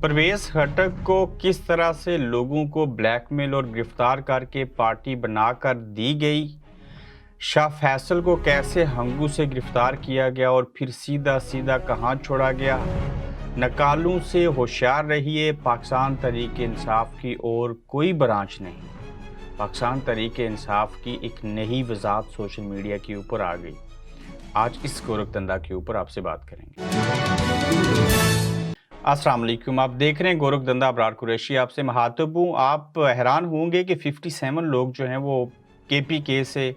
परवेज खट्टक को किस तरह से लोगों को ब्लैकमेल और गिरफ्तार करके पार्टी बनाकर दी गई, शाह फैसल को कैसे हंगू से गिरफ्तार किया गया और फिर सीधा सीधा कहां छोड़ा गया। नकालों से होशियार रहिए, पाकिस्तान तहरीक-ए इंसाफ की और कोई ब्रांच नहीं। पाकिस्तान तहरीक-ए-इंसाफ की एक नई वजाहत सोशल मीडिया के ऊपर आ गई। आज इस गोरखधंधा के ऊपर आपसे बात करेंगे। अस्सलाम वालेकुम, आप देख रहे हैं गोरखधंधा। अबरार कुरैशी आपसे मुखातिब हूँ। आप हैरान होंगे कि 57 लोग जो हैं वो KPK से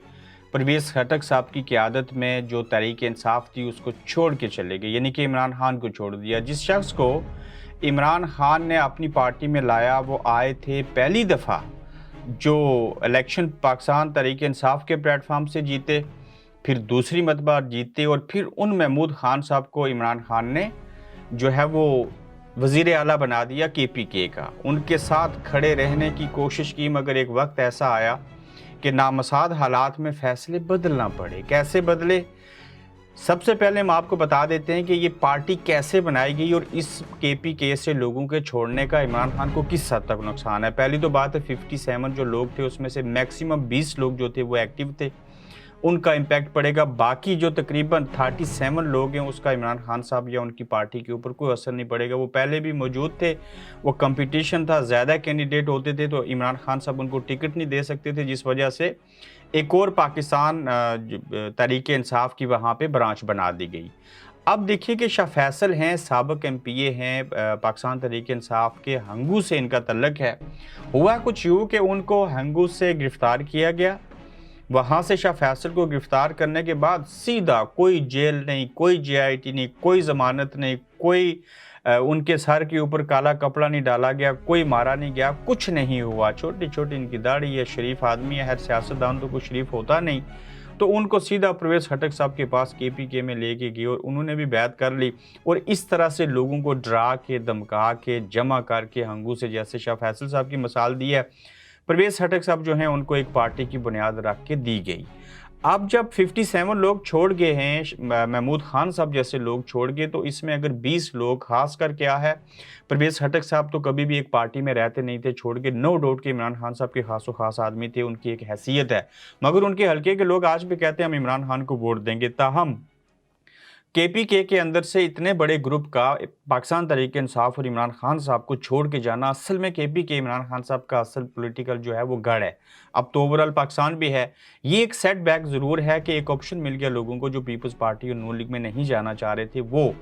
परवेज खट्टक साहब की क़यादत में जो तहरीक-ए-इंसाफ थी उसको छोड़ के चले गए, यानी कि इमरान खान को छोड़ दिया। जिस शख्स को इमरान खान ने अपनी पार्टी में लाया वो आए थे पहली दफ़ा जो इलेक्शन पाकिस्तान तहरीक-ए-इंसाफ के प्लेटफार्म से जीते, फिर दूसरी मरतबा जीते और फिर उन महमूद खान साहब को इमरान खान ने जो है वो वज़ीर आला बना दिया KPK का। उनके साथ खड़े रहने की कोशिश की, मगर एक वक्त ऐसा आया कि नामसाद हालात में फ़ैसले बदलना पड़े। कैसे बदले, सबसे पहले हम आपको बता देते हैं कि ये पार्टी कैसे बनाई गई और इस KPK से लोगों के छोड़ने का इमरान खान को किस हद तक नुकसान है। पहली तो बात है 57 जो लोग थे उसमें से मैक्सिमम 20 लोग जो थे वो एक्टिव थे, उनका इम्पैक्ट पड़ेगा। बाकी जो तकरीबन 37 लोग हैं उसका इमरान खान साहब या उनकी पार्टी के ऊपर कोई असर नहीं पड़ेगा। वो पहले भी मौजूद थे, वो कंपटीशन था, ज़्यादा कैंडिडेट होते थे तो इमरान खान साहब उनको टिकट नहीं दे सकते थे, जिस वजह से एक और पाकिस्तान तहरीक-ए-इंसाफ की वहाँ पे ब्रांच बना दी गई। अब देखिए कि शाह फैसल हैं, साबिक MPA हैं, पाकिस्तान तहरीक-ए-इंसाफ के हंगू से इनका तल्लक है। हुआ कुछ यूँ कि उनको हंगू से गिरफ़्तार किया गया। वहाँ से शाह फैसल को गिरफ़्तार करने के बाद सीधा कोई जेल नहीं, कोई JIT नहीं, कोई ज़मानत नहीं, कोई उनके सर के ऊपर काला कपड़ा नहीं डाला गया, कोई मारा नहीं गया, कुछ नहीं हुआ। छोटी छोटी इनकी दाढ़ी है, शरीफ आदमी है, हर सियासतदान तो कुछ शरीफ होता नहीं। तो उनको सीधा परवेज खट्टक साहब के पास KPK में लेके गए और उन्होंने भी बैत कर ली और इस तरह से लोगों को डरा के, धमका के, जमा करके हंगू से, जैसे शाह फैसल साहब की मिसाल दी है, परवेज खट्टक साहब जो हैं उनको एक पार्टी की बुनियाद रख के दी गई। अब जब 57 लोग छोड़ गए हैं, महमूद खान साहब जैसे लोग छोड़ गए, तो इसमें अगर 20 लोग, खास कर क्या है, परवेज खट्टक साहब तो कभी भी एक पार्टी में रहते नहीं थे, छोड़ के नो डाउट के इमरान खान साहब के खासो खास आदमी थे, उनकी एक हैसियत है, मगर उनके हल्के के लोग आज भी कहते हैं हम इमरान खान को वोट देंगे। ताहम KPK के अंदर से इतने बड़े ग्रुप का पाकिस्तान तहरीक-ए-इंसाफ और इमरान खान साहब को छोड़ के जाना, असल में KPK इमरान खान साहब का असल पॉलिटिकल जो है वो गढ़ है। अब तो ओवरऑल पाकिस्तान भी है। ये एक सेटबैक ज़रूर है कि एक ऑप्शन मिल गया लोगों को जो पीपल्स पार्टी और नून लीग में नहीं जाना चाह रहे थे, वो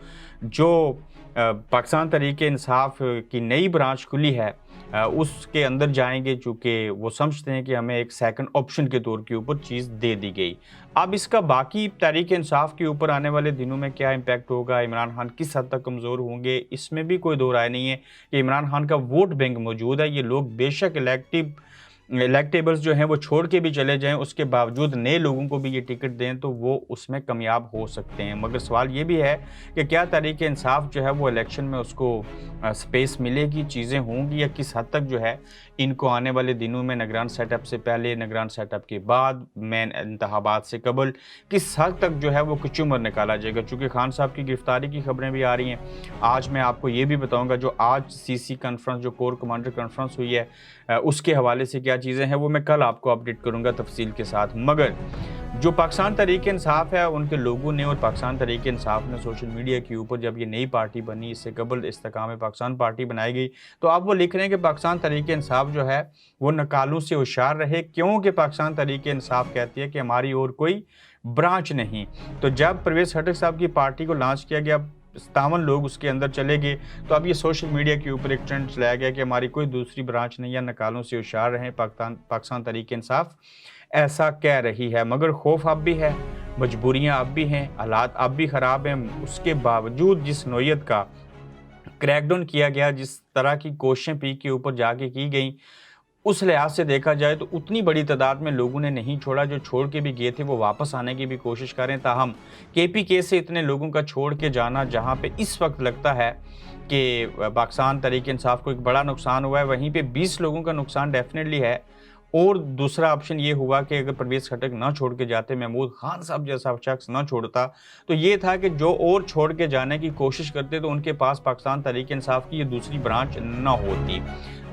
जो पाकिस्तान तहरीक-ए-इंसाफ की नई ब्रांच खुली है उसके अंदर जाएंगे, चूँकि वो समझते हैं कि हमें एक सेकंड ऑप्शन के तौर के ऊपर चीज़ दे दी गई। अब इसका बाकी तहरीक-ए-इंसाफ के ऊपर आने वाले दिनों में क्या इम्पैक्ट होगा, इमरान खान किस हद तक कमज़ोर होंगे, इसमें भी कोई दो राय नहीं है कि इमरान खान का वोट बैंक मौजूद है। ये लोग बेशक इलेक्टेबल्स जो हैं वो छोड़ के भी चले जाएं, उसके बावजूद नए लोगों को भी ये टिकट दें तो वो उसमें कामयाब हो सकते हैं। मगर सवाल ये भी है कि क्या तहरीक-ए-इंसाफ जो है वो इलेक्शन में उसको स्पेस मिलेगी, चीज़ें होंगी, या किस हद तक जो है इनको आने वाले दिनों में निगरान सेटअप से पहले, निगरान सेटअप के बाद, मेन इंतखाबात से कबल किस हद तक जो है वो कुचुमर निकाला जाएगा। चूँकि खान साहब की गिरफ्तारी की खबरें भी आ रही हैं। आज मैं आपको ये भी बताऊँगा जो आज CC कॉन्फ्रेंस, जो कोर कमांडर कॉन्फ्रेंस हुई है, उसके हवाले से क्या चीज़ें हैं वो मैं कल आपको अपडेट करूंगा तफसील के साथ। मगर जो पाकिस्तान तहरीक-ए-इंसाफ है उनके लोगों ने और पाकिस्तान तहरीक-ए-इंसाफ ने सोशल मीडिया के ऊपर, जब ये नई पार्टी बनी, इससे कबल इस्तेकाम पाकिस्तान पार्टी बनाई गई, तो अब वो लिख रहे हैं कि पाकिस्तान तहरीक-ए-इंसाफ जो है वो नकालों से होशियार रहे, क्योंकि पाकिस्तान तहरीक-ए-इंसाफ कहती है कि हमारी और कोई ब्रांच नहीं। तो जब परवेज खट्टक साहब की पार्टी को लॉन्च किया गया, 57 लोग उसके अंदर चले गए, तो अब ये सोशल मीडिया के ऊपर एक ट्रेंड चलाया गया कि हमारी कोई दूसरी ब्रांच नहीं है, नकालों से होशियार रहें, पाकिस्तान तहरीक-ए-इंसाफ ऐसा कह रही है। मगर खौफ अब भी है, मजबूरियां अब भी हैं, हालात अब भी ख़राब हैं। उसके बावजूद जिस नौयत का क्रैकडाउन किया गया, जिस तरह की कोशिशें पीक के ऊपर जाके की गई, उस लिहाज से देखा जाए तो उतनी बड़ी तादाद में लोगों ने नहीं छोड़ा। जो छोड़ के भी गए थे वो वापस आने की भी कोशिश करें। ताहम KPK से इतने लोगों का छोड़ के जाना, जहां पे इस वक्त लगता है कि पाकिस्तान तहरीक-ए-इंसाफ को एक बड़ा नुकसान हुआ है, वहीं पे 20 लोगों का नुकसान डेफिनेटली है और दूसरा ऑप्शन ये हुआ कि अगर परवेज़ खटक ना छोड़ के जाते, महमूद खान साहब जैसा शख्स ना छोड़ता, तो ये था कि जो और छोड़ के जाने की कोशिश करते तो उनके पास पाकिस्तान तहरीक-ए-इंसाफ की ये दूसरी ब्रांच ना होती।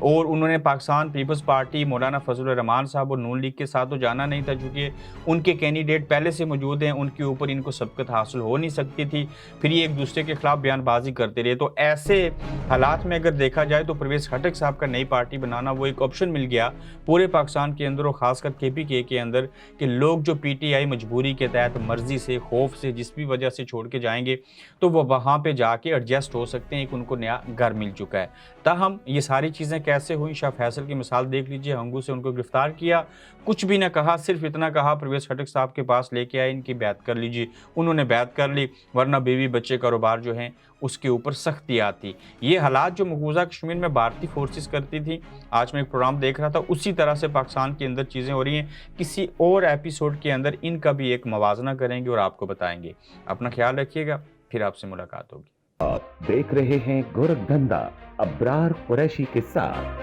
और उन्होंने पाकिस्तान पीपल्स पार्टी, मौलाना फजल रहमान साहब और नून लीग के साथ तो जाना नहीं था, चूँकि उनके कैंडिडेट पहले से मौजूद हैं, उनके ऊपर इनको सबकत हासिल हो नहीं सकती थी। फिर ये एक-दूसरे के खिलाफ बयानबाज़ी करते रहे। तो ऐसे हालात में अगर देखा जाए तो परवेज़ खटक साहब का नई पार्टी बनाना वो एक ऑप्शन मिल गया पूरे पाकिस्तान के अंदर और ख़ासकर केपीके के अंदर, कि लोग जो पीटीआई मजबूरी के तहत, मर्ज़ी से, खौफ से, जिस भी वजह से छोड़ के जाएँगे, तो वो वहाँ पे जाके एडजस्ट हो सकते हैं, एक उनको नया घर मिल चुका है। ताहम ये सारी चीज़ें कैसे हुई, शाह फैसल की मिसाल देख लीजिए, हंगू से उनको गिरफ्तार किया, कुछ भी ना कहा, सिर्फ इतना कहा परवेज़ खटक साहब के पास लेके आए, इनकी बैत कर लीजिए। उन्होंने बैत कर ली, वरना बीवी बच्चे कारोबार जो हैं उसके ऊपर सख्ती आती। ये हालात जो मकबूजा कश्मीर में भारतीय फोर्सेस करती थी, आज मैं एक प्रोग्राम देख रहा था, उसी तरह से पाकिस्तान के अंदर चीज़ें हो रही हैं। किसी और एपिसोड के अंदर इनका भी एक मवाजना करेंगे और आपको बताएंगे। अपना ख्याल रखिएगा, फिर आपसे मुलाकात होगी। आप देख रहे हैं गोरखधंधा अब्रार कुरैशी के साथ।